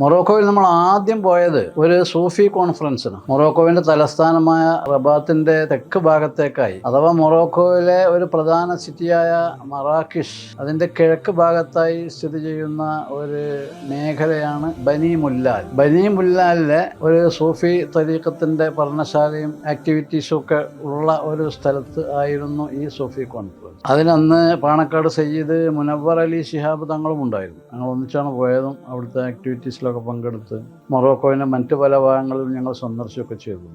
മൊറോക്കോയിൽ നമ്മൾ ആദ്യം പോയത് ഒരു സൂഫി കോൺഫറൻസിന്. മൊറോക്കോവിന്റെ തലസ്ഥാനമായ റബാത്തിന്റെ തെക്ക് ഭാഗത്തേക്കായി, അഥവാ മൊറോക്കോയിലെ ഒരു പ്രധാന സിറ്റിയായ മറാക്കിഷ്, അതിന്റെ കിഴക്ക് ഭാഗത്തായി സ്ഥിതി ചെയ്യുന്ന ഒരു മേഖലയാണ് ബനി മുല്ലാൽ. ബനി മുല്ലാലിലെ ഒരു സൂഫി തരീഖത്തിന്റെ പഠനശാലയും ആക്ടിവിറ്റീസും ഒക്കെ ഉള്ള ഒരു സ്ഥലത്ത് ആയിരുന്നു ഈ സൂഫി കോൺഫറൻസ്. അതിനന്ന് പാണക്കാട് സയ്യിദ് മുനവ്വർ അലി ശിഹാബ് തങ്ങളും ഉണ്ടായിരുന്നു. ഞങ്ങൾ ഒന്നിച്ചാണ് പോയതും അവിടുത്തെ ആക്ടിവിറ്റീസിലൊക്കെ പങ്കെടുത്ത് മൊറോക്കോയിലെ മറ്റു പല ഭാഗങ്ങളിലും ഞങ്ങൾ സന്ദർശിക്കുകയൊക്കെ ചെയ്തു.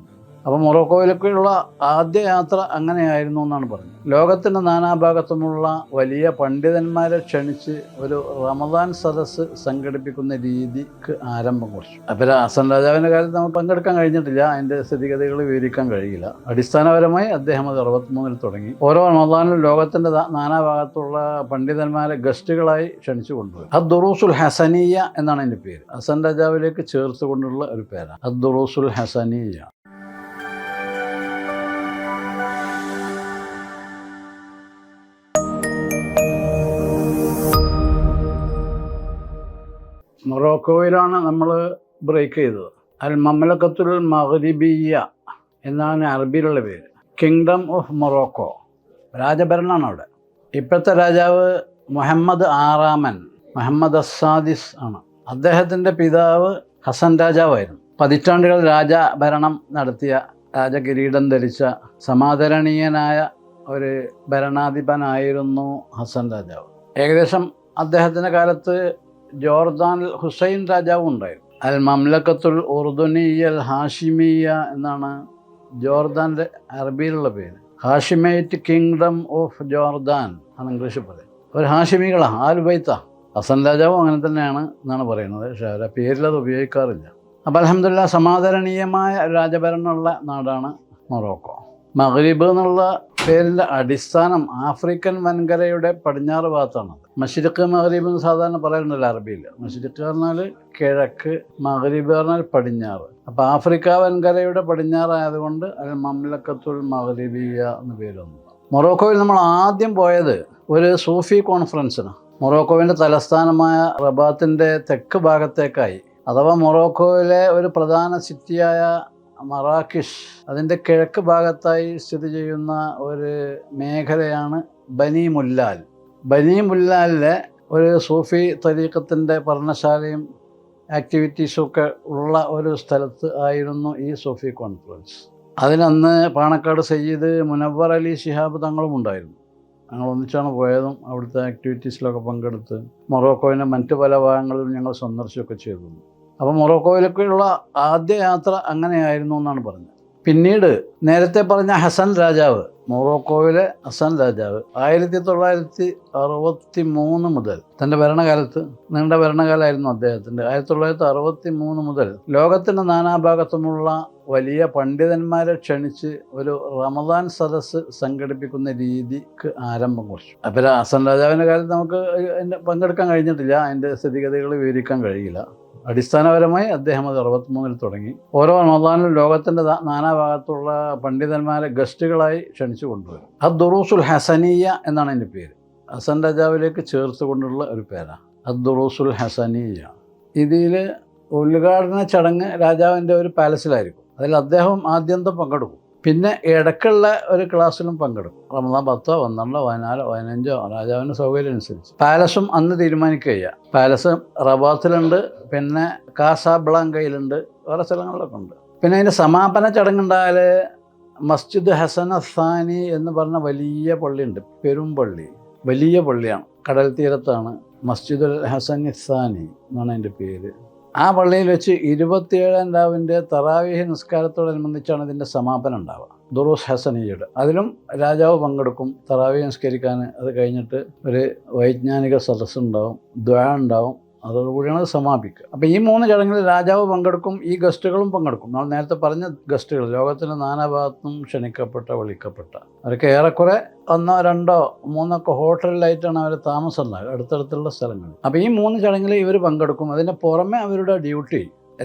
അപ്പോൾ മൊറോക്കോയിലേക്കുള്ള ആദ്യ യാത്ര അങ്ങനെയായിരുന്നു എന്നാണ് പറഞ്ഞത്. ലോകത്തിൻ്റെ നാനാഭാഗത്തുമുള്ള വലിയ പണ്ഡിതന്മാരെ ക്ഷണിച്ച് ഒരു റമദാൻ സദസ്സ് സംഘടിപ്പിക്കുന്ന രീതിക്ക് ആരംഭം കുറിച്ചു. അപ്പോൾ ഹസൻ രാജാവിൻ്റെ കാലത്ത് നമുക്ക് പങ്കെടുക്കാൻ കഴിഞ്ഞിട്ടില്ല, അതിൻ്റെ സ്ഥിതിഗതികൾ വിവരിക്കാൻ കഴിയില്ല. അടിസ്ഥാനപരമായി അദ്ദേഹം അത് 63 തുടങ്ങി. ഓരോ റമദാനിലും ലോകത്തിൻ്റെ നാനാഭാഗത്തുള്ള പണ്ഡിതന്മാരെ ഗസ്റ്റുകളായി ക്ഷണിച്ചു കൊണ്ടുപോയി. അദ്ദുറൂസുൽ ഹസനിയ എന്നാണ് എൻ്റെ പേര്. ഹസൻ രാജാവിലേക്ക് ചേർത്തുകൊണ്ടുള്ള ഒരു പേരാണ് അദ്ദുറൂസുൽ ഹസനിയ. മൊറോക്കോയിലാണ് നമ്മൾ ബ്രേക്ക് ചെയ്തത്. അൽ മംലക്കത്തുൽ മഗ്രിബിയ്യ എന്നാണ് അറബിയിലുള്ള പേര്. കിങ്ഡം ഓഫ് മൊറോക്കോ, രാജഭരണമാണ് അവിടെ. ഇപ്പോഴത്തെ രാജാവ് മുഹമ്മദ് ആറാമൻ, മുഹമ്മദ് അസാദിസ് ആണ്. അദ്ദേഹത്തിൻ്റെ പിതാവ് ഹസൻ രാജാവായിരുന്നു. പതിറ്റാണ്ടുകൾ രാജഭരണം നടത്തിയ, രാജകിരീടം ധരിച്ച സമാദരണീയനായ ഒരു ഭരണാധിപനായിരുന്നു ഹസൻ രാജാവ്. ഏകദേശം അദ്ദേഹത്തിൻ്റെ കാലത്ത് ജോർദാനിൽ ഹുസൈൻ രാജാവ് ഉണ്ടായിരുന്നു. അൽ മംലക്കത്തുൽ ഉർദുനിയ്യൽ ഹാഷിമിയ എന്നാണ് ജോർദാൻ്റെ അറബിയിലുള്ള പേര്. ഹാഷിമൈറ്റ് കിങ്ഡം ഓഫ് ജോർദാൻ ആണ് ഇംഗ്ലീഷിൽ പറയുന്നത്. ഒരു ഹാഷിമികളാണ്, ആൽ ബൈത്ത. ഹസൻ രാജാവും അങ്ങനെ തന്നെയാണ് എന്നാണ് പറയുന്നത്, പക്ഷേ അവരുടെ പേരിലത് ഉപയോഗിക്കാറില്ല. അപ്പോൾ അൽഹംദുലില്ലാഹ് സമാദരണീയമായ രാജഭരണമുള്ള നാടാണ് മൊറോക്കോ. മഗ്രിബ് എന്നുള്ള പേരിൻ്റെ അടിസ്ഥാനം ആഫ്രിക്കൻ വൻകരയുടെ പടിഞ്ഞാറ് ഭാഗത്താണ്. മശ്രിഖ് മഗ്രിബ് എന്ന് സാധാരണ പറയുന്നുണ്ടല്ലോ അറബിയിൽ. മശ്രിഖ് പറഞ്ഞാൽ കിഴക്ക്, മഗ്രിബ് പറഞ്ഞാൽ പടിഞ്ഞാറ്. അപ്പോൾ ആഫ്രിക്ക വൻകരയുടെ പടിഞ്ഞാറായതുകൊണ്ട് അൽ മംലക്കത്തുൽ മഗ്രിബിയ എന്ന് പേര് വന്നു. മൊറോക്കോയിൽ നമ്മൾ ആദ്യം പോയത് ഒരു സൂഫി കോൺഫറൻസിന്. മൊറോക്കോവിൻ്റെ തലസ്ഥാനമായ റബാത്തിൻ്റെ തെക്ക് ഭാഗത്തേക്കായി, അഥവാ മൊറോക്കോയിലെ ഒരു പ്രധാന സിറ്റിയായ മറാക്കിഷ്, അതിൻ്റെ കിഴക്ക് ഭാഗത്തായി സ്ഥിതി ചെയ്യുന്ന ഒരു മേഖലയാണ് ബനി മുല്ലാൽ. ബനി മുല്ലാലിലെ ഒരു സൂഫി തരീഖത്തിൻ്റെ പഠനശാലയും ആക്ടിവിറ്റീസും ഒക്കെ ഉള്ള ഒരു സ്ഥലത്ത് ആയിരുന്നു ഈ സൂഫി കോൺഫറൻസ്. അതിനന്ന് പാണക്കാട് സയ്യിദ് മുനവ്വർ അലി ശിഹാബ് തങ്ങളും ഉണ്ടായിരുന്നു. ഞങ്ങൾ ഒന്നിച്ചാണ് പോയതും അവിടുത്തെ ആക്ടിവിറ്റീസിലൊക്കെ പങ്കെടുത്ത് മൊറോക്കോയിൻ്റെ മറ്റു പല ഭാഗങ്ങളിലും ഞങ്ങൾ സന്ദർശിക്കുകയൊക്കെ ചെയ്തു. അപ്പോൾ മൊറോക്കോയിലേക്കുള്ള ആദ്യ യാത്ര അങ്ങനെയായിരുന്നു എന്നാണ് പറഞ്ഞത്. പിന്നീട് നേരത്തെ പറഞ്ഞ ഹസൻ രാജാവ്, മൊറോക്കോയിലെ ഹസൻ രാജാവ് 1963 മുതൽ, തൻ്റെ ഭരണകാലത്ത്, നീണ്ട ഭരണകാലമായിരുന്നു അദ്ദേഹത്തിൻ്റെ, 1963 മുതൽ ലോകത്തിൻ്റെ നാനാഭാഗത്തുമുള്ള വലിയ പണ്ഡിതന്മാരെ ക്ഷണിച്ച് ഒരു റമദാൻ സദസ്സ് സംഘടിപ്പിക്കുന്ന രീതിക്ക് ആരംഭം കുറിച്ചു. അപ്പോൾ ഹസൻ രാജാവിൻ്റെ കാലത്ത് നമുക്ക് പങ്കെടുക്കാൻ കഴിഞ്ഞിട്ടില്ല, അതിൻ്റെ സ്ഥിതിഗതികൾ വിവരിക്കാൻ കഴിയില്ല. അടിസ്ഥാനപരമായി അദ്ദേഹം അത് 63 തുടങ്ങി. ഓരോ റമദാനിലും ലോകത്തിൻ്റെ നാനാഭാഗത്തുള്ള പണ്ഡിതന്മാരെ ഗസ്റ്റുകളായി ക്ഷണിച്ചു കൊണ്ടുപോയി. അദ്ദുറൂസുൽ ഹസനിയ എന്നാണ് എൻ്റെ പേര്. ഹസൻ രാജാവിലേക്ക് ചേർത്തുകൊണ്ടുള്ള ഒരു പേരാണ് അദ്ദുറൂസുൽ ഹസനിയ. ഇതിൽ ഉദ്ഘാടന ചടങ്ങ് രാജാവിൻ്റെ ഒരു പാലസിലായിരിക്കും. അതിൽ അദ്ദേഹം ആദ്യന്തം പങ്കെടുക്കും. പിന്നെ ഇടയ്ക്കുള്ള ഒരു ക്ലാസ്സിലും പങ്കെടുക്കും. റമദാൻ 10, 12, 14, 15 രാജാവിൻ്റെ സൗകര്യം അനുസരിച്ച്. പാലസും അന്ന് തീരുമാനിക്കുക. പാലസ് റബാത്തിലുണ്ട്, പിന്നെ കാസാബ്ലാങ്കയിലുണ്ട്, വേറെ സ്ഥലങ്ങളിലൊക്കെ ഉണ്ട്. പിന്നെ അതിൻ്റെ സമാപന ചടങ്ങുണ്ടായാൽ മസ്ജിദ് ഹസൻ അസാനി എന്ന് പറഞ്ഞ വലിയ പള്ളിയുണ്ട്, പെരുമ്പള്ളി, വലിയ പള്ളിയാണ്, കടൽ തീരത്താണ്. മസ്ജിദുൽ ഹസൻ അസാനി എന്നാണ് അതിൻ്റെ പേര്. ആ പള്ളിയിൽ വെച്ച് 27-ാം രാവിൻ്റെ തറാവീഹ് നിസ്കാരത്തോടനുബന്ധിച്ചാണ് ഇതിൻ്റെ സമാപനം ഉണ്ടാവുക, ദുറൂസ് ഹസനിയുടെ. അതിലും രാജാവ് പങ്കെടുക്കും തറാവീഹ് നിസ്കരിക്കാൻ. അത് കഴിഞ്ഞിട്ട് ഒരു വൈജ്ഞാനിക സദസ്സുണ്ടാവും, ദുആ ഉണ്ടാവും. അതോടുകൂടിയാണ് അത് സമാപിക്കുക. അപ്പോൾ ഈ 3 ചടങ്ങിൽ രാജാവ് പങ്കെടുക്കും, ഈ ഗസ്റ്റുകളും പങ്കെടുക്കും. നമ്മൾ നേരത്തെ പറഞ്ഞ ഗസ്റ്റുകൾ ലോകത്തിൻ്റെ നാനാഭാഗത്തും ക്ഷണിക്കപ്പെട്ട, വിളിക്കപ്പെട്ട, അവർക്ക് ഏറെക്കുറെ 1, 2, 3 ഹോട്ടലിലായിട്ടാണ് അവർ താമസം ഉണ്ടാകുക, അടുത്തടുത്തുള്ള സ്ഥലങ്ങളിൽ. അപ്പോൾ ഈ 3 ചടങ്ങിൽ ഇവർ പങ്കെടുക്കും. അതിന് പുറമെ അവരുടെ ഡ്യൂട്ടി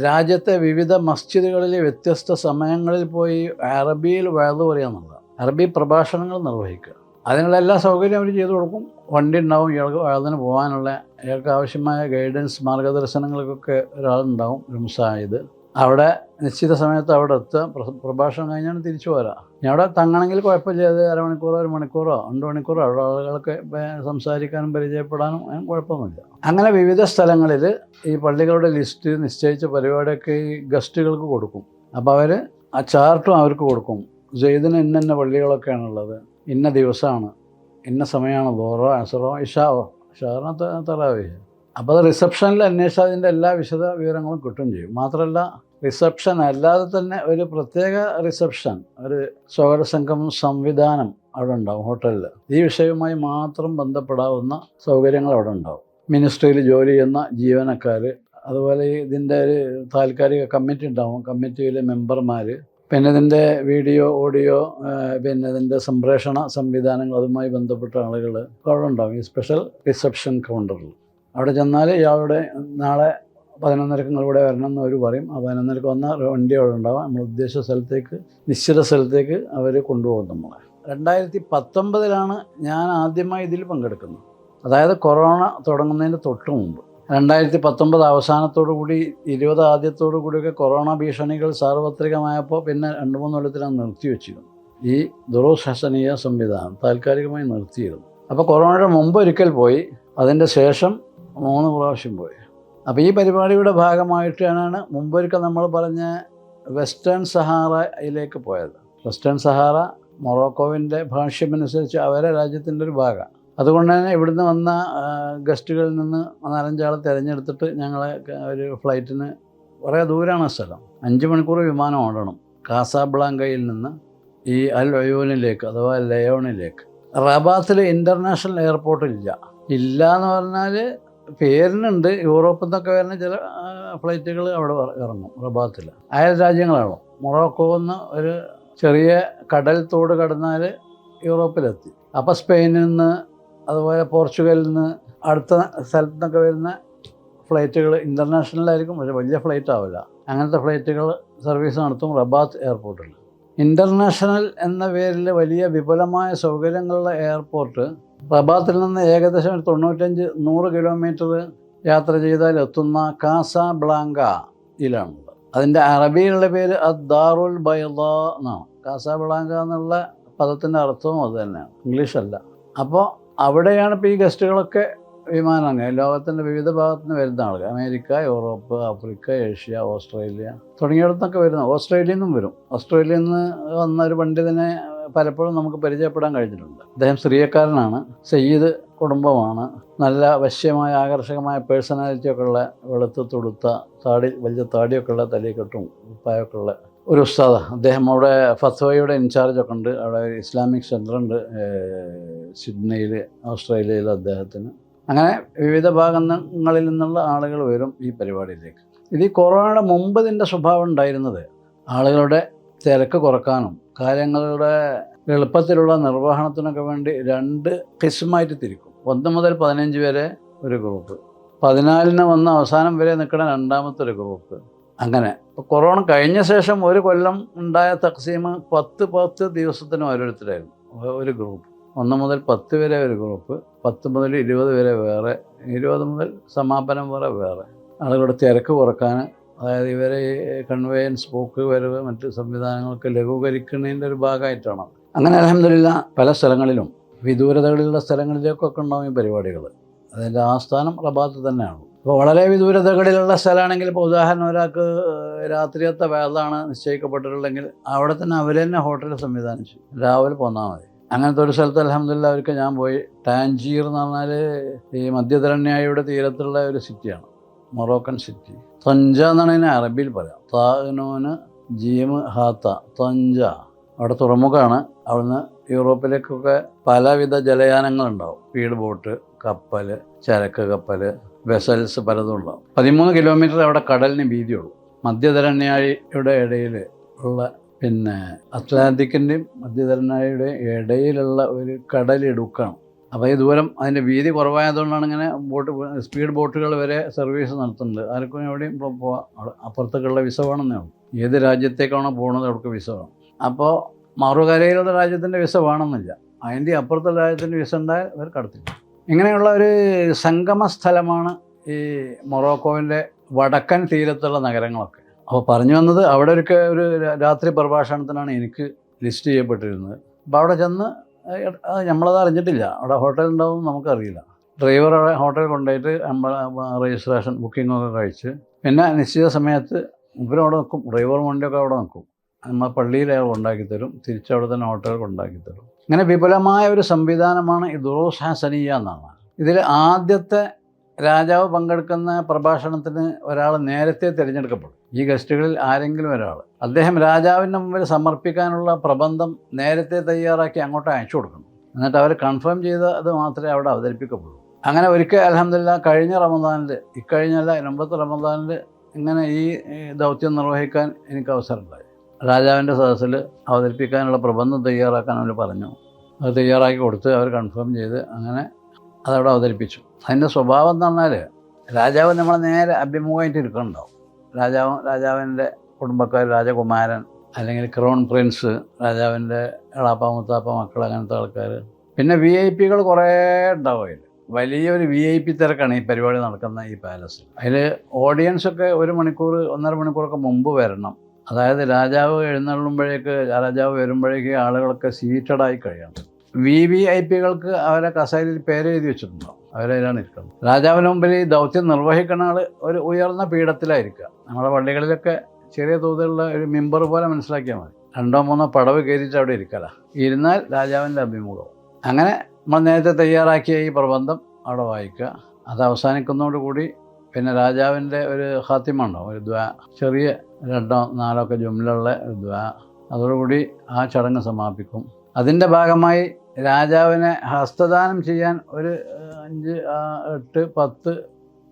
രാജ്യത്തെ വിവിധ മസ്ജിദുകളിൽ വ്യത്യസ്ത സമയങ്ങളിൽ പോയി അറബിയിൽ വഅദ് പറയാന്നുള്ളതാണ്, അറബി പ്രഭാഷണങ്ങൾ നിർവഹിക്കുക. അതിനുള്ള എല്ലാ സൗകര്യവും അവർ ചെയ്തു കൊടുക്കും. വണ്ടി ഉണ്ടാവും, ഇയാൾക്ക് വഅദിന് പോകാനുള്ള അയാൾക്ക് ആവശ്യമായ ഗൈഡൻസ് മാർഗദർശനങ്ങൾക്കൊക്കെ ഒരാളുണ്ടാവും, ഒരു മുസായിദ്. അവിടെ നിശ്ചിത സമയത്ത് അവിടെ എത്തുക, പ്രഭാഷണം കഴിഞ്ഞാൽ തിരിച്ചു പോരാ. ഇനി അവിടെ തങ്ങണമെങ്കിൽ കുഴപ്പമില്ല, അത് അരമണിക്കൂറോ 1 മണിക്കൂറോ 2 മണിക്കൂറോ അവിടെ ആളുകൾക്ക് സംസാരിക്കാനും പരിചയപ്പെടാനും കുഴപ്പമൊന്നുമില്ല. അങ്ങനെ വിവിധ സ്ഥലങ്ങളിൽ ഈ പള്ളികളുടെ ലിസ്റ്റ് നിശ്ചയിച്ച പരിപാടിയൊക്കെ ഈ ഗസ്റ്റുകൾക്ക് കൊടുക്കും. അപ്പോൾ അവർ ആ ചാർട്ടും അവർക്ക് കൊടുക്കും. സെയ്ദിന് ഇന്ന പള്ളികളൊക്കെയാണുള്ളത്, ഇന്ന ദിവസമാണ്, ഇന്ന സമയമാണ്, ദോറോ അസറോ ഇഷാവോ, ഇഷാറിന് തറാവീഹ്. അപ്പോൾ അത് റിസപ്ഷനിൽ അന്വേഷിച്ചാൽ അതിൻ്റെ എല്ലാ വിശദ വിവരങ്ങളും കിട്ടുകയും ചെയ്യും. മാത്രമല്ല റിസപ്ഷൻ അല്ലാതെ തന്നെ ഒരു പ്രത്യേക റിസപ്ഷൻ, ഒരു സ്വാഗത സംഘം സംവിധാനം അവിടെ ഉണ്ടാവും ഹോട്ടലിൽ. ഈ വിഷയവുമായി മാത്രം ബന്ധപ്പെടാവുന്ന സൗകര്യങ്ങൾ അവിടെ ഉണ്ടാവും. മിനിസ്ട്രിയിൽ ജോലി ചെയ്യുന്ന ജീവനക്കാർ, അതുപോലെ ഇതിൻ്റെ ഒരു താൽക്കാലിക കമ്മിറ്റി ഉണ്ടാവും, കമ്മിറ്റിയിലെ മെമ്പർമാർ, പിന്നെ ഇതിൻ്റെ വീഡിയോ ഓഡിയോ, പിന്നെ ഇതിൻ്റെ സംപ്രേഷണ സംവിധാനങ്ങൾ, അതുമായി ബന്ധപ്പെട്ട ആളുകൾ അവിടെ ഉണ്ടാവും ഈ സ്പെഷ്യൽ റിസപ്ഷൻ കൗണ്ടറിൽ. അവിടെ ചെന്നാൽ ഇയാളുടെ നാളെ 11:30 ഇവിടെ വരണം എന്ന് അവർ പറയും. ആ 11:30 വന്ന വണ്ടി അവിടെ ഉണ്ടാവും. നമ്മൾ ഉദ്ദേശിച്ച സ്ഥലത്തേക്ക്, നിശ്ചിത സ്ഥലത്തേക്ക് അവർ കൊണ്ടുപോകും നമ്മളെ. 2019 ഞാൻ ആദ്യമായി ഇതിൽ പങ്കെടുക്കുന്നത്. അതായത് കൊറോണ തുടങ്ങുന്നതിന് തൊട്ട് മുമ്പ്. 2019 അവസാനത്തോടു കൂടി 20 ആദ്യത്തോടു കൂടിയൊക്കെ കൊറോണ ഭീഷണികൾ സാർവത്രികമായപ്പോൾ പിന്നെ 2-3 കൊല്ലത്തിനാണ് നിർത്തിവെച്ചിരുന്നു. ഈ ദുറൂസ് ഹസനിയ സംവിധാനം താൽക്കാലികമായി നിർത്തിയിരുന്നു. അപ്പോൾ കൊറോണയുടെ മുമ്പ് ഒരിക്കൽ പോയി, അതിൻ്റെ ശേഷം 3 പ്രാവശ്യം പോയി. അപ്പോൾ ഈ പരിപാടിയുടെ ഭാഗമായിട്ടാണ് മുമ്പൊരിക്കൽ നമ്മൾ പറഞ്ഞ വെസ്റ്റേൺ സഹാറയിലേക്ക് പോയത്. വെസ്റ്റേൺ സഹാറ മൊറോക്കോവിൻ്റെ ഭാഷ്യമനുസരിച്ച് അവരെ രാജ്യത്തിൻ്റെ ഒരു ഭാഗമാണ്. അതുകൊണ്ട് തന്നെ ഇവിടുന്ന് വന്ന ഗസ്റ്റുകളിൽ നിന്ന് 4-5 ആളെ തിരഞ്ഞെടുത്തിട്ട് ഞങ്ങളെ ഒരു ഫ്ലൈറ്റിന്, കുറേ ദൂരമാണ് സ്ഥലം, 5 മണിക്കൂർ വിമാനം ഓടണം കാസാബ്ലാങ്കയിൽ നിന്ന് ഈ അൽ ഒയൂനിലേക്ക് അഥവാ ലയോണിലേക്ക്. റബാത്തിൽ ഇൻ്റർനാഷണൽ എയർപോർട്ട് ഇല്ല എന്ന് പറഞ്ഞാൽ പേരിനുണ്ട്. യൂറോപ്പിൽ നിന്നൊക്കെ വരുന്ന ചില ഫ്ലൈറ്റുകൾ അവിടെ ഇറങ്ങും റബാത്തിൽ. അയൽ രാജ്യങ്ങളാണോ. മൊറോക്കോന്ന് ഒരു ചെറിയ കടൽ തോട് കടന്നാൽ യൂറോപ്പിലെത്തി. അപ്പോൾ സ്പെയിനിൽ നിന്ന്, അതുപോലെ പോർച്ചുഗലിൽ നിന്ന്, അടുത്ത സ്ഥലത്തു നിന്നൊക്കെ വരുന്ന ഫ്ലൈറ്റുകൾ ഇൻ്റർനാഷണലായിരിക്കും, പക്ഷേ വലിയ ഫ്ലൈറ്റ് ആവില്ല. അങ്ങനത്തെ ഫ്ലൈറ്റുകൾ സർവീസ് നടത്തും റബാത്ത് എയർപോർട്ടിൽ. ഇൻ്റർനാഷണൽ എന്ന പേരിൽ വലിയ വിപുലമായ സൗകര്യങ്ങളുള്ള എയർപോർട്ട് റബാത്തിൽ നിന്ന് ഏകദേശം 95-100 കിലോമീറ്റർ യാത്ര ചെയ്താൽ എത്തുന്ന കാസാബ്ലാങ്കയിലാണുള്ളത്. അതിൻ്റെ അറബിയിലുള്ള പേര് അദ്ദാറുൽ ബൈദ എന്നാണ്. കാസാബ്ലാങ്ക എന്നുള്ള പദത്തിൻ്റെ അർത്ഥവും അത് തന്നെയാണ്, ഇംഗ്ലീഷല്ല. അപ്പോൾ അവിടെയാണ് ഇപ്പോൾ ഈ ഗസ്റ്റുകളൊക്കെ വിമാനങ്ങൾ ലോകത്തിൻ്റെ വിവിധ ഭാഗത്തു നിന്ന് വരുന്ന ആളുകൾ. America, Europe, Africa, Asia, Australia തുടങ്ങിയിടത്തൊക്കെ വരുന്ന. ഓസ്ട്രേലിയയിൽ നിന്നും വരും. ഓസ്ട്രേലിയയിൽ നിന്ന് വന്ന ഒരു പണ്ഡിതനെ പലപ്പോഴും നമുക്ക് പരിചയപ്പെടാൻ കഴിഞ്ഞിട്ടുണ്ട്. അദ്ദേഹം സിറിയക്കാരനാണ്, സയ്യിദ് കുടുംബമാണ്, നല്ല വശ്യമായ ആകർഷകമായ പേഴ്സണാലിറ്റിയൊക്കെ ഉള്ള, വെളുത്ത് തുടുത്ത താടി, വലിയ താടിയൊക്കെ ഉള്ള, തലയെക്കെട്ടും ഉപ്പായൊക്കെ ഉള്ള ഒരു ഉസ്താദാണ് അദ്ദേഹം. അവിടെ ഫത്വയുടെ ഇൻചാർജൊക്കെ ഉണ്ട്. അവിടെ ഇസ്ലാമിക് സെൻ്ററുണ്ട് സിഡ്നിയിൽ, ഓസ്ട്രേലിയയിൽ അദ്ദേഹത്തിന്. അങ്ങനെ വിവിധ ഭാഗങ്ങളിൽ നിന്നുള്ള ആളുകൾ വരും ഈ പരിപാടിയിലേക്ക്. ഇത് ഈ കൊറോണയുടെ മുമ്പ് ഇതിൻ്റെ സ്വഭാവം ഉണ്ടായിരുന്നത് ആളുകളുടെ തിരക്ക് കുറക്കാനും കാര്യങ്ങളുടെ എളുപ്പത്തിലുള്ള നിർവഹണത്തിനൊക്കെ വേണ്ടി 2 ഖിസ്മായിട്ട് തിരിക്കും. 1 മുതൽ 15 വരെ ഒരു ഗ്രൂപ്പ്, 14 വന്ന് അവസാനം വരെ നിൽക്കുന്ന രണ്ടാമത്തെ ഒരു ഗ്രൂപ്പ്. അങ്ങനെ ഇപ്പോൾ കൊറോണ കഴിഞ്ഞ ശേഷം 1 കൊല്ലം ഉണ്ടായ തക്സീം 10 ദിവസത്തിന് ഓരോരുത്തരായിരുന്നു ഒരു ഗ്രൂപ്പ്. 1 മുതൽ 10 വരെ ഒരു ഗ്രൂപ്പ്, 10 മുതൽ 20 വരെ വേറെ, 20 മുതൽ സമാപനം വരെ വേറെ. ആളുകളുടെ തിരക്ക് കുറക്കാൻ, അതായത് ഇവരെ കൺവേയൻസ്, പോക്ക് വരവ്, മറ്റ് സംവിധാനങ്ങളൊക്കെ ലഘൂകരിക്കുന്നതിൻ്റെ ഒരു ഭാഗമായിട്ടാണ്. അങ്ങനെ അൽഹംദുലില്ലാ പല സ്ഥലങ്ങളിലും വിദൂരതകളിലുള്ള സ്ഥലങ്ങളിലേക്കൊക്കെ ഉണ്ടാവും ഈ പരിപാടികൾ. അതിൻ്റെ ആസ്ഥാനം റബാത്ത് തന്നെയാണ്. അപ്പോൾ വളരെ വിദൂരതകളിലുള്ള സ്ഥലമാണെങ്കിൽ, ഇപ്പോൾ ഉദാഹരണം ഒരാൾക്ക് രാത്രിയത്തെ വേളാണ് നിശ്ചയിക്കപ്പെട്ടിട്ടുണ്ടെങ്കിൽ അവിടെ തന്നെ അവർ തന്നെ ഹോട്ടൽ സംവിധാനിച്ചു, രാവിലെ പോന്നാൽ മതി. അങ്ങനത്തെ ഒരു സ്ഥലത്ത് അൽഹംദുലില്ലാ അവർക്ക് ഞാൻ പോയി. ടാൻജീർ എന്ന് പറഞ്ഞാൽ ഈ മധ്യധരണ്യായുടെ തീരത്തുള്ള ഒരു സിറ്റിയാണ്, മൊറോക്കൻ സിറ്റി. തഞ്ച എന്നാണ് ഇതിനെ അറബിയിൽ പറയാം. താനോന് ജീമ് ഹാത്ത, തഞ്ച. അവിടെ തുറമുഖമാണ്. അവിടുന്ന് യൂറോപ്പിലേക്കൊക്കെ പലവിധ ജലയാനങ്ങളുണ്ടാവും. സ്പീഡ് ബോട്ട്, കപ്പൽ, ചരക്ക് കപ്പൽ, വെസൽസ് പലതും ഉണ്ടാവും. 13 കിലോമീറ്റർ അവിടെ കടലിന് വീതിയുള്ളൂ. മധ്യധരണ്യാഴിയുടെ ഇടയിൽ ഉള്ള, പിന്നെ അറ്റ്ലാന്റിക്കിൻ്റെയും മധ്യധരണ്യാഴിയുടെ ഇടയിലുള്ള ഒരു കടലിടുക്കാണ്. അപ്പോൾ ഈ ദൂരം, അതിൻ്റെ വീതി കുറവായതുകൊണ്ടാണ് ഇങ്ങനെ സ്പീഡ് ബോട്ടുകൾ വരെ സർവീസ് നടത്തുന്നുണ്ട്. ആർക്കും എവിടെയും പോവാം. അപ്പുറത്തേക്കുള്ള വിസ വേണമെന്നേ ഉള്ളൂ. ഏത് രാജ്യത്തേക്കാണോ പോകുന്നത് അവർക്ക് വിസ വേണം. അപ്പോൾ മറുകരയിലുള്ള രാജ്യത്തിൻ്റെ വിസ വേണമെന്നില്ല. അതിൻ്റെ അപ്പുറത്തുള്ള രാജ്യത്തിൻ്റെ വിസ ഉണ്ടായാൽ അവർ കടത്തില്ല. ഇങ്ങനെയുള്ള ഒരു സംഗമ സ്ഥലമാണ് ഈ മൊറോക്കോവിൻ്റെ വടക്കൻ തീരത്തുള്ള നഗരങ്ങളൊക്കെ. അപ്പോൾ പറഞ്ഞു വന്നത്, അവിടെ ഒരു രാത്രി പ്രഭാഷണത്തിനാണ് എനിക്ക് ലിസ്റ്റ് ചെയ്യപ്പെട്ടിരുന്നത്. അപ്പോൾ അവിടെ ചെന്ന് നമ്മളത് അറിഞ്ഞിട്ടില്ല, അവിടെ ഹോട്ടൽ ഉണ്ടാവും നമുക്കറിയില്ല. ഡ്രൈവർ അവിടെ ഹോട്ടലിൽ കൊണ്ടുപോയിട്ട് നമ്മൾ രജിസ്ട്രേഷൻ ബുക്കിങ്ങൊക്കെ കഴിച്ച്, പിന്നെ നിശ്ചിത സമയത്ത് ഇവരവിടെ നിൽക്കും, ഡ്രൈവർ വണ്ടിയൊക്കെ അവിടെ നിൽക്കും. നമ്മൾ പള്ളിയിൽ അയാൾ കൊണ്ടാക്കി തരും, തിരിച്ചവിടെ തന്നെ ഹോട്ടലിൽ കൊണ്ടാക്കി തരും. ഇങ്ങനെ വിപുലമായ ഒരു സംവിധാനമാണ് ഈ ദുറൂസ് ഹസനിയ എന്നാണ്. ഇതിൽ ആദ്യത്തെ രാജാവ് പങ്കെടുക്കുന്ന പ്രഭാഷണത്തിന് ഒരാൾ നേരത്തെ തിരഞ്ഞെടുക്കപ്പെടും. ഈ ഗസ്റ്റുകളിൽ ആരെങ്കിലും ഒരാൾ, അദ്ദേഹം രാജാവിൻ്റെ മുമ്പിൽ സമർപ്പിക്കാനുള്ള പ്രബന്ധം നേരത്തെ തയ്യാറാക്കി അങ്ങോട്ട് അയച്ചു കൊടുക്കണം. എന്നിട്ട് അവർ കൺഫേം ചെയ്ത് അത് മാത്രമേ അവിടെ അവതരിപ്പിക്കപ്പെടുള്ളൂ. അങ്ങനെ ഒരിക്കൽ അൽഹംദുലില്ലാ കഴിഞ്ഞ റമദാനിൽ, ഇക്കഴിഞ്ഞല്ല മുമ്പത്തെ റമദാനിൽ ഇങ്ങനെ ഈ ദൗത്യം നിർവഹിക്കാൻ എനിക്ക് അവസരമുണ്ടായി. രാജാവിൻ്റെ സദസ്സിൽ അവതരിപ്പിക്കാനുള്ള പ്രബന്ധം തയ്യാറാക്കാൻ അവർ പറഞ്ഞു. അത് തയ്യാറാക്കി കൊടുത്ത് അവർ കൺഫേം ചെയ്ത് അങ്ങനെ അതവിടെ അവതരിപ്പിച്ചു. അതിൻ്റെ സ്വഭാവം എന്ന് പറഞ്ഞാൽ, രാജാവ് നമ്മളെ നേരെ അഭിമുഖമായിട്ട് ഇരിക്കുന്നുണ്ടാവും. രാജാവിൻ്റെ കുടുംബക്കാർ, രാജകുമാരൻ അല്ലെങ്കിൽ ക്രൗൺ പ്രിൻസ്, രാജാവിൻ്റെ എളാപ്പ മുത്താപ്പ മക്കൾ, അങ്ങനത്തെ ആൾക്കാർ. പിന്നെ VIP കുറേ ഉണ്ടാവും. അതിൽ വലിയൊരു VIP തിരക്കാണ് ഈ പരിപാടി നടക്കുന്ന ഈ പാലസിൽ. അതിൽ ഓഡിയൻസൊക്കെ 1 മണിക്കൂർ 1.5 മണിക്കൂറൊക്കെ മുമ്പ് വരണം. അതായത് രാജാവ് എഴുന്നള്ളുമ്പോഴേക്ക്, രാജാവ് വരുമ്പോഴേക്ക് ആളുകളൊക്കെ സീറ്റഡായി കഴിയണം. VIP അവരെ കസേരയിൽ പേര് എഴുതി വെച്ചിട്ടുണ്ടാവും, അവരതിലാണ് ഇരിക്കുന്നത്. രാജാവിന് മുമ്പിൽ ഈ ദൗത്യം നിർവഹിക്കുന്ന ആൾ ഒരു ഉയർന്ന പീഠത്തിലായിരിക്കുക. നമ്മുടെ പള്ളികളിലൊക്കെ ചെറിയ തോതിലുള്ള ഒരു മിമ്പർ പോലെ മനസ്സിലാക്കിയാൽ മതി. 2-3 പടവ് കയറിയിട്ട് അവിടെ ഇരിക്കല, ഇരുന്നാൽ രാജാവിൻ്റെ അഭിമുഖം. അങ്ങനെ നമ്മൾ നേരത്തെ തയ്യാറാക്കിയ ഈ പ്രബന്ധം അവിടെ വായിക്കുക. അത് അവസാനിക്കുന്നതോടുകൂടി പിന്നെ രാജാവിൻ്റെ ഒരു ഖാത്തിമ ഉണ്ടാവും, ഒരു ദ്വാ, ചെറിയ 2-4 ജുംലുള്ള ഒരു ദ്വാ. അതോടുകൂടി ആ ചടങ്ങ് സമാപിക്കും. അതിൻ്റെ ഭാഗമായി രാജാവിനെ ഹസ്തദാനം ചെയ്യാൻ ഒരു 5, 8, 10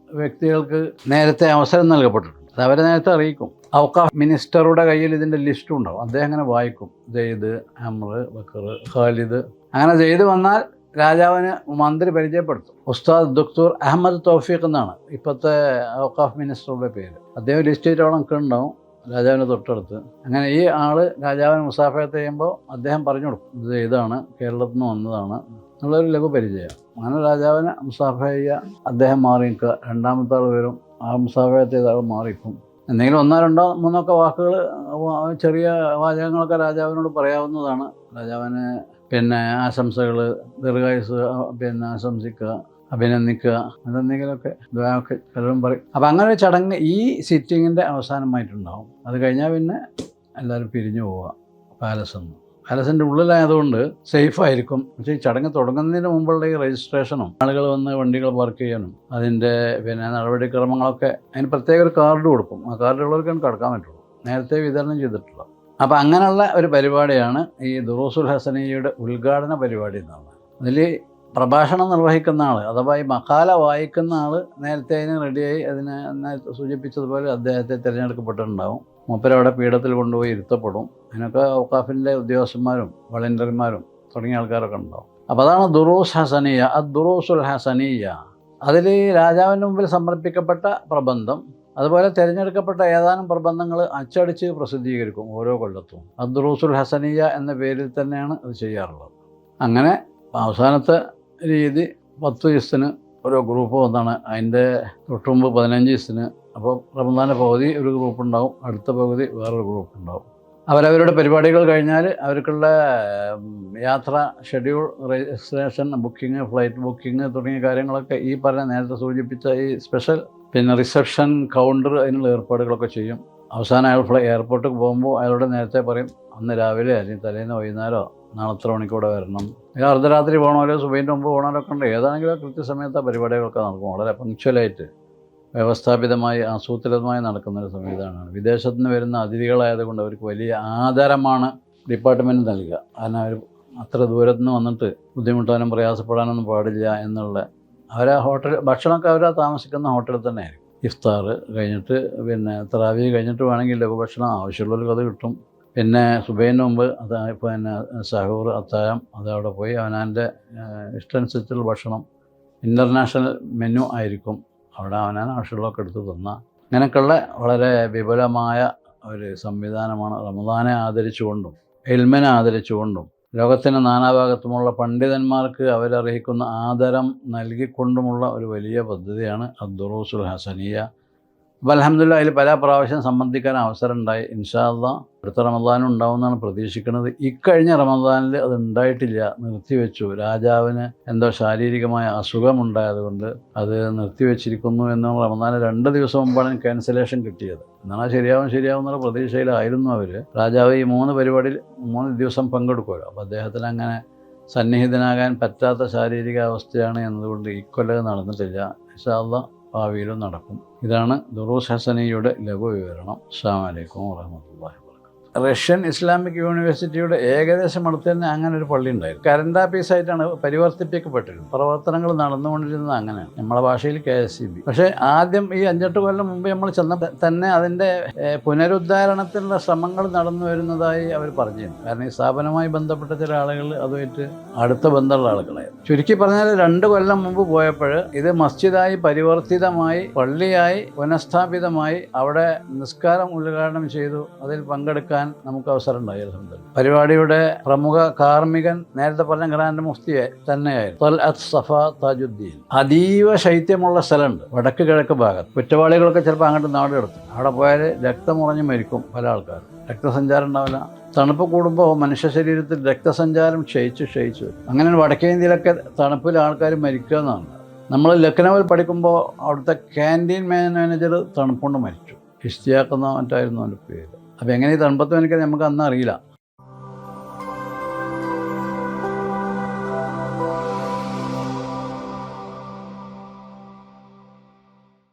വ്യക്തികൾക്ക് നേരത്തെ അവസരം നൽകപ്പെട്ടിട്ടുണ്ട്. അത് അവരെ നേരത്തെ അറിയിക്കും. ഔഖാഫ് മിനിസ്റ്ററുടെ കയ്യിൽ ഇതിൻ്റെ ലിസ്റ്റും ഉണ്ടാവും. അദ്ദേഹം അങ്ങനെ വായിക്കും. സെയ്ദ്, അമ്ർ, ബക്കർ, ഖാലിദ്. അങ്ങനെ സെയ്ദ് വന്നാൽ രാജാവിന് മന്ത്രി പരിചയപ്പെടുത്തും. ഉസ്താദ് ദുക്തൂർ അഹമ്മദ് തൗഫീഖ് എന്നാണ് ഇപ്പോഴത്തെ ഔഖാഫ് മിനിസ്റ്ററുടെ പേര്. അദ്ദേഹം ലിസ്റ്റ് ചെയ്ത് അവിടെ നിൽക്കുന്നുണ്ടാവും രാജാവിൻ്റെ തൊട്ടടുത്ത്. അങ്ങനെ ഈ ആൾ രാജാവിനെ മുസാഫഹത്ത് ചെയ്യുമ്പോൾ അദ്ദേഹം പറഞ്ഞു കൊടുക്കും, ഇത് ഇതാണ്, കേരളത്തിൽ നിന്ന് വന്നതാണ് എന്നുള്ളൊരു ലഘു പരിചയം. അങ്ങനെ രാജാവിനെ മുസാഫഹ ചെയ്യുക, അദ്ദേഹം മാറി നിൽക്കുക. രണ്ടാമത്തെ ആൾ വരും, ആ മുസാഫഹത്ത് ചെയ്ത ആൾ മാറിക്കും. എന്തെങ്കിലും 1, 2, 3 വാക്കുകൾ, ചെറിയ വാചകങ്ങളൊക്കെ രാജാവിനോട് പറയാവുന്നതാണ്. രാജാവിന് പിന്നെ ആശംസകൾ, ദീർഘായുസ് പിന്നെ ആശംസിക്കുക, അഭിനന്ദിക്കുക, അതെന്തെങ്കിലുമൊക്കെ ദ്വായൊക്കെ പലരും പറയും. അപ്പം അങ്ങനെ ഒരു ചടങ്ങ് ഈ സിറ്റിങ്ങിൻ്റെ അവസാനമായിട്ടുണ്ടാവും. അത് കഴിഞ്ഞാൽ പിന്നെ എല്ലാവരും പിരിഞ്ഞു പോവുക പാലസെന്ന്. പാലസിൻ്റെ ഉള്ളിലായതുകൊണ്ട് സേഫായിരിക്കും. പക്ഷേ ഈ ചടങ്ങ് തുടങ്ങുന്നതിന് മുമ്പുള്ള ഈ രജിസ്ട്രേഷനും ആളുകൾ വന്ന് വണ്ടികൾ പാർക്ക് ചെയ്യാനും അതിൻ്റെ പിന്നെ നടപടിക്രമങ്ങളൊക്കെ, അതിന് പ്രത്യേക ഒരു കാർഡ് കൊടുക്കും. ആ കാർഡുള്ളവർക്കാണ് കടക്കാൻ പറ്റുള്ളൂ, നേരത്തെ വിതരണം ചെയ്തിട്ടുള്ള. അപ്പം അങ്ങനെയുള്ള ഒരു പരിപാടിയാണ് ഈ ദുറൂസുൽ ഹസനിയയുടെ ഉദ്ഘാടന പരിപാടി എന്നാണ്. അതിൽ പ്രഭാഷണം നിർവഹിക്കുന്ന ആൾ, അഥവാ ഈ മഖാല വായിക്കുന്ന ആൾ നേരത്തെ അതിന് റെഡിയായി, അതിനെ നേരത്തെ സൂചിപ്പിച്ചതുപോലെ അദ്ദേഹത്തെ തിരഞ്ഞെടുക്കപ്പെട്ടിട്ടുണ്ടാവും. മൂപ്പരവിടെ പീഠത്തിൽ കൊണ്ടുപോയി ഇരുത്തപ്പെടും. അതിനൊക്കെ ഔഖാഫിൻ്റെ ഉദ്യോഗസ്ഥന്മാരും വളണ്ടിയർമാരും തുടങ്ങിയ ആൾക്കാരൊക്കെ ഉണ്ടാവും. അപ്പോൾ അതാണ് ദുറൂസ് ഹസനിയ, ദുറൂസുൽ ഹസനിയ. അതിൽ രാജാവിൻ്റെ മുമ്പിൽ സമർപ്പിക്കപ്പെട്ട പ്രബന്ധം, അതുപോലെ തിരഞ്ഞെടുക്കപ്പെട്ട ഏതാനും പ്രബന്ധങ്ങൾ അച്ചടിച്ച് പ്രസിദ്ധീകരിക്കും ഓരോ കൊല്ലത്തും. ദുറൂസുൽ ഹസനിയ എന്ന പേരിൽ തന്നെയാണ് അത് ചെയ്യാറുള്ളത്. അങ്ങനെ അവസാനത്തെ രീതി 10 ദിവസത്തിന് ഓരോ ഗ്രൂപ്പ് വന്നാണ്. അതിൻ്റെ തൊട്ടുമുമ്പ് 15 ദിവസത്തിന്. അപ്പോൾ റമദാൻ്റെ പകുതി ഒരു ഗ്രൂപ്പ് ഉണ്ടാവും, അടുത്ത പകുതി വേറൊരു ഗ്രൂപ്പ് ഉണ്ടാവും. അവരവരുടെ പരിപാടികൾ കഴിഞ്ഞാൽ അവർക്കുള്ള യാത്ര schedule, registration, booking, flight booking തുടങ്ങിയ കാര്യങ്ങളൊക്കെ ഈ പറഞ്ഞ നേരത്തെ സൂചിപ്പിച്ച ഈ സ്പെഷ്യൽ പിന്നെ റിസപ്ഷൻ കൗണ്ടർ, അതിനുള്ള ഏർപ്പാടുകളൊക്കെ ചെയ്യും. അവസാനം അയാൾ എയർപോർട്ടിൽ പോകുമ്പോൾ അയാളോട് നേരത്തെ പറയും, അന്ന് രാവിലെ അല്ലെങ്കിൽ തലേന്ന് വൈകുന്നേരമോ നാളെ എത്ര മണിക്കൂടെ വരണം. അർദ്ധരാത്രി പോകണമല്ലോ, സുബൈൻ്റെ മുമ്പ് പോകണമല്ലൊക്കെ ഉണ്ട്. ഏതാണെങ്കിലും കൃത്യസമയത്ത് പരിപാടികളൊക്കെ നടക്കും. വളരെ പങ്ക്ച്വലായിട്ട് വ്യവസ്ഥാപിതമായി ആസൂത്രിതമായി നടക്കുന്നൊരു സംവിധാനമാണ്. വിദേശത്ത് നിന്ന് വരുന്ന അതിഥികളായതുകൊണ്ട് അവർക്ക് വലിയ ആദരമാണ് ഡിപ്പാർട്ട്മെൻറ്റ് നൽകുക. കാരണം അവർ അത്ര ദൂരത്ത് നിന്ന് വന്നിട്ട് ബുദ്ധിമുട്ടാനും പ്രയാസപ്പെടാനൊന്നും പാടില്ല എന്നുള്ള, അവരാ ഹോട്ടൽ ഭക്ഷണമൊക്കെ അവരാ താമസിക്കുന്ന ഹോട്ടലിൽ തന്നെ ആയിരിക്കും. ഇഫ്താർ കഴിഞ്ഞിട്ട് പിന്നെ തറാവീ കഴിഞ്ഞിട്ട് വേണമെങ്കിൽ ലഘുഭക്ഷണം ആവശ്യമുള്ളവർക്ക് അത് കിട്ടും. പിന്നെ സുബൈന് മുമ്പ് അത് പിന്നെ സഹൂർ, അത്താഴം, അതവിടെ പോയി അവനാൻ്റെ ഇഷ്ടമനുസരിച്ചുള്ള ഭക്ഷണം, ഇൻ്റർനാഷണൽ മെനു ആയിരിക്കും. അവിടെ അവനാൻ ആവശ്യമുള്ളതൊക്കെ എടുത്ത് തന്ന, ഇങ്ങനെയൊക്കെയുള്ള വളരെ വിപുലമായ ഒരു സംവിധാനമാണ്. റമദാനെ ആദരിച്ചുകൊണ്ടും ഇൽമിനെ ആദരിച്ചുകൊണ്ടും ലോകത്തിൻ്റെ നാനാഭാഗത്തുമുള്ള പണ്ഡിതന്മാർക്ക് അവരർഹിക്കുന്ന ആദരം നൽകിക്കൊണ്ടുമുള്ള ഒരു വലിയ പദ്ധതിയാണ് അദ്ദുറൂസുൽ ഹസനിയ. അപ്പോൾ അൽഹംദുലില്ലാഹ് അതിൽ പല പ്രാവശ്യം സംബന്ധിക്കാൻ അവസരം ഉണ്ടായി. ഇൻഷാ അല്ലാഹ് അടുത്ത റമദാനും ഉണ്ടാവുമെന്നാണ് പ്രതീക്ഷിക്കുന്നത്. ഇക്കഴിഞ്ഞ റമദാനിൽ അത് ഉണ്ടായിട്ടില്ല, നിർത്തിവെച്ചു. രാജാവിന് എന്തോ ശാരീരികമായ അസുഖമുണ്ടായതുകൊണ്ട് അത് നിർത്തിവെച്ചിരിക്കുന്നു എന്നാണ് റമദാന് 2 ദിവസം മുമ്പാണ് ക്യാൻസലേഷൻ കിട്ടിയത്. എന്നാൽ ശരിയാവും എന്നുള്ള പ്രതീക്ഷയിലായിരുന്നു അവർ. രാജാവ് ഈ 3 പരിപാടിയിൽ 3 ദിവസം പങ്കെടുക്കുമല്ലോ. അപ്പോൾ അദ്ദേഹത്തിന് അങ്ങനെ സന്നിഹിതനാകാൻ പറ്റാത്ത ശാരീരിക അവസ്ഥയാണ് എന്നതുകൊണ്ട് ഇക്കൊല്ലം നടന്നിട്ടില്ല. ഇൻഷാ അല്ലാഹ് ഭാവിയിലും നടക്കും. ഇതാണ് ദുറൂസ് ഹസനിയുടെ ലഘു വിവരണം. അസ്സലാമു അലൈക്കും വറഹ്മത്തുള്ളാഹി വബറകാതുഹു. റഷ്യൻ ഇസ്ലാമിക് യൂണിവേഴ്സിറ്റിയുടെ ഏകദേശം അടുത്ത് തന്നെ അങ്ങനെ ഒരു പള്ളി ഉണ്ടായിരുന്നു. കറണ്ട് ഓഫീസായിട്ടാണ് പരിവർത്തിപ്പിക്കപ്പെട്ടിരുന്നത്. പ്രവർത്തനങ്ങൾ നടന്നുകൊണ്ടിരുന്നത് അങ്ങനെയാണ്, നമ്മളെ ഭാഷയിൽ KSCB. പക്ഷേ ആദ്യം ഈ 5-8 കൊല്ലം മുമ്പ് നമ്മൾ ചെന്ന തന്നെ അതിൻ്റെ പുനരുദ്ധാരണത്തിനുള്ള ശ്രമങ്ങൾ നടന്നു വരുന്നതായി അവർ പറഞ്ഞിരുന്നു. കാരണം ഈ സ്ഥാപനവുമായി ബന്ധപ്പെട്ട ചില ആളുകൾ അതുമായിട്ട് അടുത്ത ബന്ധമുള്ള ആളുകളായിരുന്നു. ചുരുക്കി പറഞ്ഞാൽ 2 കൊല്ലം മുമ്പ് പോയപ്പോൾ ഇത് മസ്ജിദായി പരിവർത്തിതമായി, പള്ളിയായി പുനഃസ്ഥാപിതമായി, അവിടെ നിസ്കാരം ഉദ്ഘാടനം ചെയ്തു. അതിൽ പങ്കെടുക്കാൻ നമുക്ക് അവസരം ഉണ്ടായി. അൽഹംദുലില്ലാഹ്. പരിപാടിയുടെ പ്രമുഖ കാർമ്മികൻ നേരത്തെ പറഞ്ഞ ഗ്രാൻഡ് മുഫ്തിയെ തന്നെയായിരുന്നു, ത്വൽഅത്ത് സഫ താജുദ്ദീൻ. അതീവ ശൈത്യമുള്ള സ്ഥലമുണ്ട് വടക്ക് കിഴക്ക് ഭാഗത്ത്. കുറ്റവാളികളൊക്കെ ചിലപ്പോൾ അങ്ങോട്ട് നാട് കിടത്തും. അവിടെ പോയാൽ രക്തമുറഞ്ഞ് മരിക്കും പല ആൾക്കാരും. രക്തസഞ്ചാരം ഉണ്ടാവില്ല. തണുപ്പ് കൂടുമ്പോൾ മനുഷ്യ ശരീരത്തിൽ രക്തസഞ്ചാരം ക്ഷയിച്ചു അങ്ങനെ വടക്കേ ഇന്ത്യയിലൊക്കെ തണുപ്പിൽ ആൾക്കാർ മരിക്കുക എന്നാണ്. നമ്മൾ ലക്നൌവിൽ പഠിക്കുമ്പോൾ അവിടുത്തെ ക്യാൻറ്റീൻ മാനേജർ തണുപ്പുകൊണ്ട് മരിച്ചു. ഇഷ്തിയാഖ് എന്ന മറ്റായിരുന്നു അവൻ്റെ പേര്. അപ്പോൾ എങ്ങനെ ഈ തണുപ്പത്ത് മരിക്കാൻ നമുക്ക് അന്ന് അറിയില്ല.